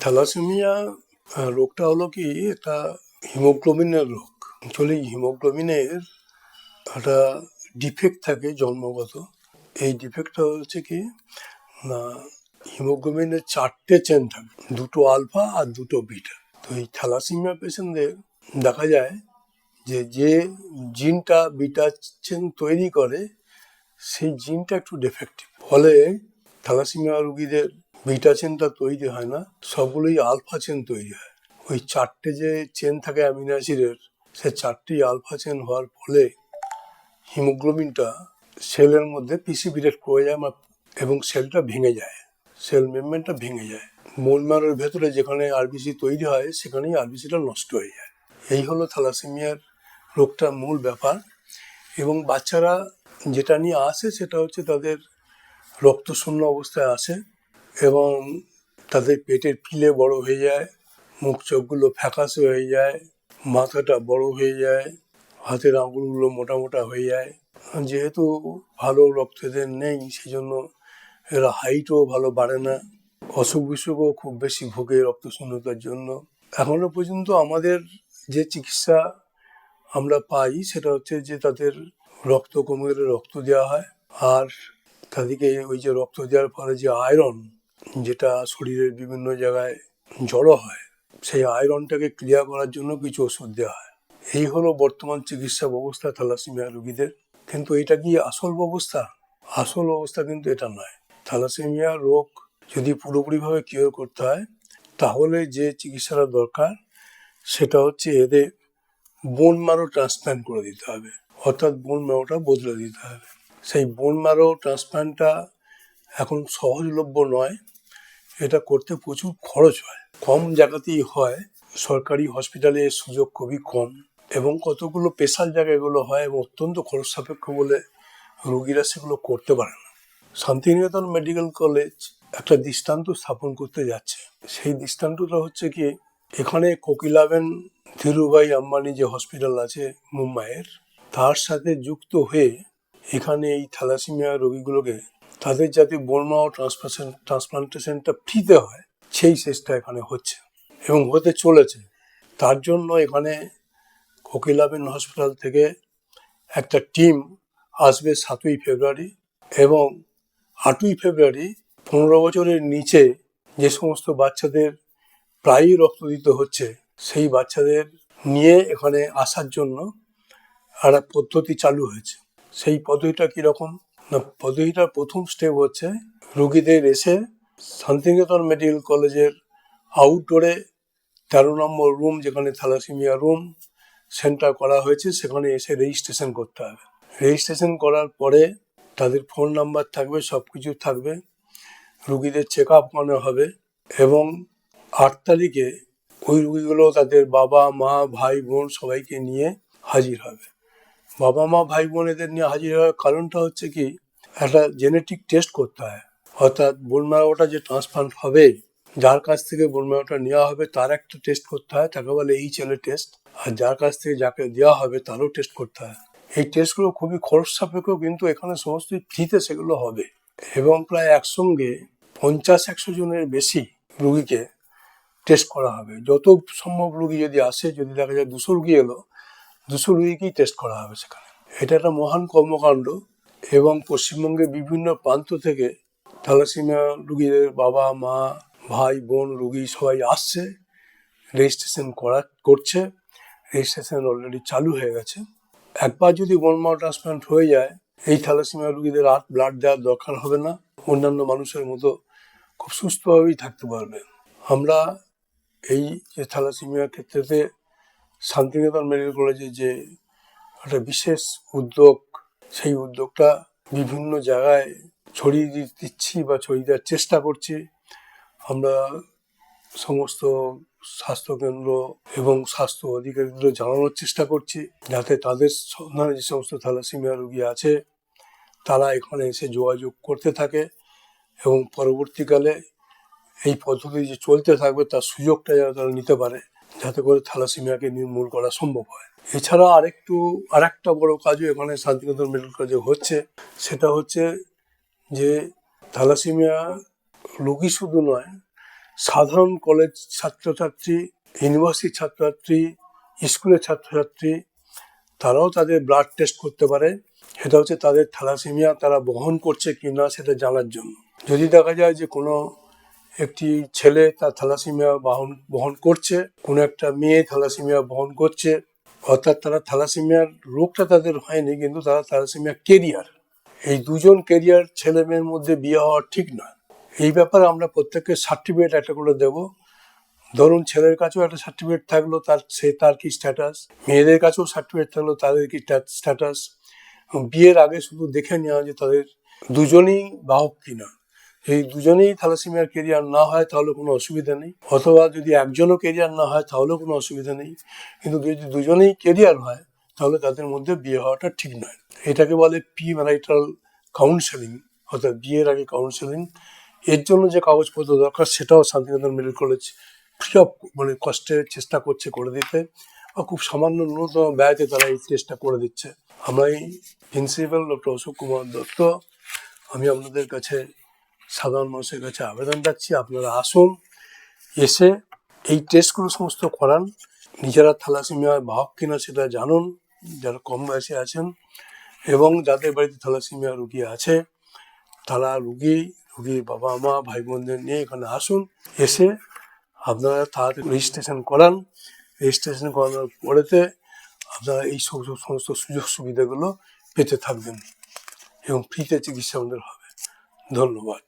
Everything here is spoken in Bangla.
থ্যালাসেমিয়া রোগটা হলো কি একটা হিমোগ্লোবিনের রোগ। অ্যাকচুয়ালি হিমোগ্লোবিনের একটা ডিফেক্ট থাকে জন্মগত। এই ডিফেক্টটা হচ্ছে কি না, হিমোগ্লোবিনের 4টে চেন থাকে, 2টো আলফা আর 2টো বিটা। তো এই থ্যালাসেমিয়া পেশেন্টদের দেখা যায় যে জিনটা বিটা চেন তৈরি করে সেই জিনটা একটু ডিফেক্টিভ, ফলে থ্যালাসেমিয়া রোগীদের বিটা চেনটা তৈরি হয় না, সবগুলোই আলফা চেন তৈরি হয়। ওই 4টে যে চেন থাকে অ্যামিনো অ্যাসিডের, সে 4টি আলফা চেন হওয়ার ফলে হিমোগ্লোবিনটা সেলের মধ্যে প্রিসিপিটেট করে যায় এবং সেলটা ভেঙে যায়, সেল মেমব্রেনটা ভেঙে যায়। বোন ম্যারোর ভেতরে যেখানে আরবিসি তৈরি হয় সেখানেই আরবিসিটা নষ্ট হয়ে যায়। এই হলো থ্যালাসেমিয়ার রোগটার মূল ব্যাপার। এবং বাচ্চারা যেটা নিয়ে আসে সেটা হচ্ছে তাদের রক্তশূন্য অবস্থায় আসে এবং তাদের পেটের পিলে বড় হয়ে যায়, মুখ চোখগুলো ফ্যাকাশে হয়ে যায়, মাথাটা বড় হয়ে যায়, হাতের আঙুলগুলো মোটা মোটা হয়ে যায়। যেহেতু ভালো রক্ত এদের নেই সেই জন্য এরা হাইটও ভালো বাড়ে না, অসুখ বিসুখও খুব বেশি ভোগে রক্তশূন্যতার জন্য। এখনো পর্যন্ত আমাদের যে চিকিৎসা আমরা পাই সেটা হচ্ছে যে তাদের রক্ত কমে গেলে রক্ত দেওয়া হয়, আর তাদেরকে ওই যে রক্ত দেওয়ার ফলে যে আয়রন যেটা শরীরের বিভিন্ন জায়গায় জড়ো হয়, সেই আয়রনটাকে ক্লিয়ার করার জন্য কিছু ওষুধ দেওয়া হয়। এই হলো বর্তমান চিকিৎসা ব্যবস্থা থ্যালাসেমিয়া রোগীদের। কিন্তু এটা কি আসল ব্যবস্থা? আসল অবস্থা কিন্তু এটা নয়। থ্যালাসেমিয়া রোগ যদি পুরোপুরিভাবে কিওর করতে হয় তাহলে যে চিকিৎসাটা দরকার সেটা হচ্ছে এদের বোন ম্যারো ট্রান্সপ্ল্যান্ট করে দিতে হবে, অর্থাৎ বোন ম্যারোটা বদলে দিতে হবে। সেই বোন ম্যারো ট্রান্সপ্ল্যান্টটা এখন সহজলভ্য নয়, এটা করতে প্রচুর খরচ হয়, কম জায়গাতেই হয়, সরকারি হসপিটালে সুযোগ খুবই কম এবং কতগুলো স্পেশাল জায়গায় এগুলো হয় এবং অত্যন্ত খরচ সাপেক্ষ বলে রোগীরা সেগুলো করতে পারে না। শান্তিনিকেতন মেডিকেল কলেজ একটা দৃষ্টান্ত স্থাপন করতে যাচ্ছে। সেই দৃষ্টান্তটা হচ্ছে কি, এখানে কোকিলাবেন ধীরুভাই আম্বানি যে হসপিটাল আছে মুম্বাইয়ের, তার সাথে যুক্ত হয়ে এখানে এই থ্যালাসেমিয়া রোগীগুলোকে তাদের যাতে বোন ম্যারো ট্রান্সপ্লান্টেশনটা ফ্রিতে হয় সেই চেষ্টা এখানে হচ্ছে এবং হতে চলেছে। তার জন্য এখানে কোকিলাবেন হসপিটাল থেকে একটা টিম আসবে 7ই ফেব্রুয়ারি এবং 8ই ফেব্রুয়ারি 15 বছরের নিচে যে সমস্ত বাচ্চাদের প্রায়ই রক্ত দিতে হচ্ছে সেই বাচ্চাদের নিয়ে এখানে আসার জন্য একটা পদ্ধতি চালু হয়েছে। সেই পদ্ধতিটা কীরকম না, পদ্ধতিটার প্রথম স্টেপ হচ্ছে রোগীদের এসে শান্তিনিকেতন মেডিকেল কলেজের আউটডোরে 13 নম্বর রুম, যেখানে থ্যালাসেমিয়া রুম সেন্টার করা হয়েছে, সেখানে এসে রেজিস্ট্রেশন করতে হবে। রেজিস্ট্রেশন করার পরে তাদের ফোন নাম্বার থাকবে, সব কিছু থাকবে, রুগীদের চেক আপ করানো হবে এবং 8 তারিখে ওই রুগীগুলো তাদের বাবা মা ভাই বোন সবাইকে নিয়ে হাজির হবে। বাবা মা ভাই বোন এদের নিয়ে হাজির হওয়ার কারণটা হচ্ছে কি, একটা জেনেটিক টেস্ট করতে হয়, অর্থাৎ বোন ম্যারোটা যে ট্রান্সপ্লান্ট হবে, যার কাছ থেকে বোন ম্যারোটা নেওয়া হবে তার একটা টেস্ট করতে হয়, তাকে বলে HLA টেস্ট, আর যার কাছ থেকে যাকে দেওয়া হবে তারও টেস্ট করতে হয়। এই টেস্টগুলো খুবই খরচ সাপেক্ষ, কিন্তু এখানে সমস্ত ফ্রিতে সেগুলো হবে এবং প্রায় একসঙ্গে 50-100 জনের বেশি রুগীকে টেস্ট করা হবে। যত সম্ভব রুগী যদি আসে, যদি দেখা যায় 200 রুগী এলো, 200 রুগীকেই টেস্ট করা হবে সেখানে। এটা একটা মহান কর্মকাণ্ড এবং পশ্চিমবঙ্গের বিভিন্ন প্রান্ত থেকে থ্যালাসেমিয়া রুগীদের বাবা মা ভাই বোন রুগী সবাই আসছে, রেজিস্ট্রেশন করছে। রেজিস্ট্রেশন অলরেডি চালু হয়ে গেছে। একবার যদি বোন ম্যারো ট্রান্সপ্লান্ট হয়ে যায়, এই থ্যালাসেমিয়া রুগীদের আর ব্লাড দেওয়ার দরকার হবে না, অন্যান্য মানুষের মতো খুব সুস্থভাবেই থাকতে পারবে। আমরা এই যে থ্যালাসেমিয়ার ক্ষেত্রেতে শান্তিনিকেতন মেডিকেল কলেজে যে একটা বিশেষ উদ্যোগ, সেই উদ্যোগটা বিভিন্ন জায়গায় ছড়িয়ে দিচ্ছি বা ছড়িয়ে দেওয়ার চেষ্টা করছি। আমরা সমস্ত স্বাস্থ্যকেন্দ্র এবং স্বাস্থ্য অধিকারীদের জানানোর চেষ্টা করছি যাতে তাদের সন্ধানে যে সমস্ত থ্যালাসেমিয়া রোগী আছে তারা এখানে এসে যোগাযোগ করতে থাকে এবং পরবর্তীকালে এই পদ্ধতি যে চলতে থাকবে তার সুযোগটা যেন তারা নিতে পারে, যাতে করে থ্যালাসেমিয়াকে নির্মূল করা সম্ভব হয়। এছাড়া আরেকটা বড় কাজও এখানে শান্তিনিকেতন মেডিকেল কলেজে হচ্ছে, সেটা হচ্ছে যে থ্যালাসেমিয়া রোগী শুধু নয়, সাধারণ কলেজ ছাত্রছাত্রী, ইউনিভার্সিটির ছাত্রছাত্রী, স্কুলের ছাত্রছাত্রী, তারাও তাদের ব্লাড টেস্ট করতে পারে। সেটা হচ্ছে তাদের থ্যালাসেমিয়া তারা বহন করছে কিনা সেটা জানার জন্য। যদি দেখা যায় যে কোনো একটি ছেলে তার থ্যালাসেমিয়া বহন করছে, কোনো একটা মেয়ে থ্যালাসেমিয়া বহন করছে, অর্থাৎ তারা থ্যালাসেমিয়ার রোগটা তাদের হয়নি, কিন্তু তারা থ্যালাসেমিয়া কেরিয়ার। এই দুজন কেরিয়ার ছেলে মেয়ের মধ্যে বিয়ে হওয়া ঠিক নয়। এই ব্যাপারে আমরা প্রত্যেককে সার্টিফিকেট একটা করে দেবো। ধরুন ছেলের কাছেও একটা সার্টিফিকেট থাকলো তার কি স্ট্যাটাস, মেয়েদের কাছেও সার্টিফিকেট থাকলো তাদের কি স্ট্যাটাস। বিয়ের আগে শুধু দেখে নেওয়া যে তাদের দুজনেই বাহক কিনা। এই দুজনেই থ্যালাসেমিয়ার কেরিয়ার না হয় তাহলে কোনো অসুবিধা নেই, অথবা যদি একজনও কেরিয়ার না হয় তাহলেও কোনো অসুবিধা নেই। কিন্তু যদি দুজনেই কেরিয়ার হয় তাহলে তাদের মধ্যে বিয়ে হওয়াটা ঠিক নয়। এটাকে বলে প্রি ম্যারিটাল কাউন্সেলিং, অর্থাৎ বিয়ের আগে কাউন্সেলিং। এর জন্য যে কাগজপত্র দরকার সেটাও Santiniketan medical college free of কষ্টে চেষ্টা করছে করে দিতে, বা খুব সামান্য ন্যূনতম ব্যয়তে তারা এই চেষ্টা করে দিচ্ছে। আমরা এই প্রিন্সিপাল ডক্টর অশোক কুমার দত্ত, আমি আপনাদের কাছে সাধারণ মানুষের কাছে আবেদন রাখছি, আপনারা আসুন, এসে এই টেস্টগুলো সমস্ত করান, নিজেরা থ্যালাসেমিয়ার বাহক কিনা সেটা জানুন, যারা কম বয়সে আছেন, এবং যাদের বাড়িতে থ্যালাসেমিয়া রুগী আছে তারা রুগীর বাবা মা ভাই বোনদের নিয়ে এখানে আসুন। এসে আপনারা তাড়াতাড়ি রেজিস্ট্রেশন করান। রেজিস্ট্রেশন করানোর পরেতে আপনারা এই সমস্ত সুযোগ সুবিধাগুলো পেতে থাকবেন এবং ফ্রিতে চিকিৎসা আমাদের হবে। ধন্যবাদ।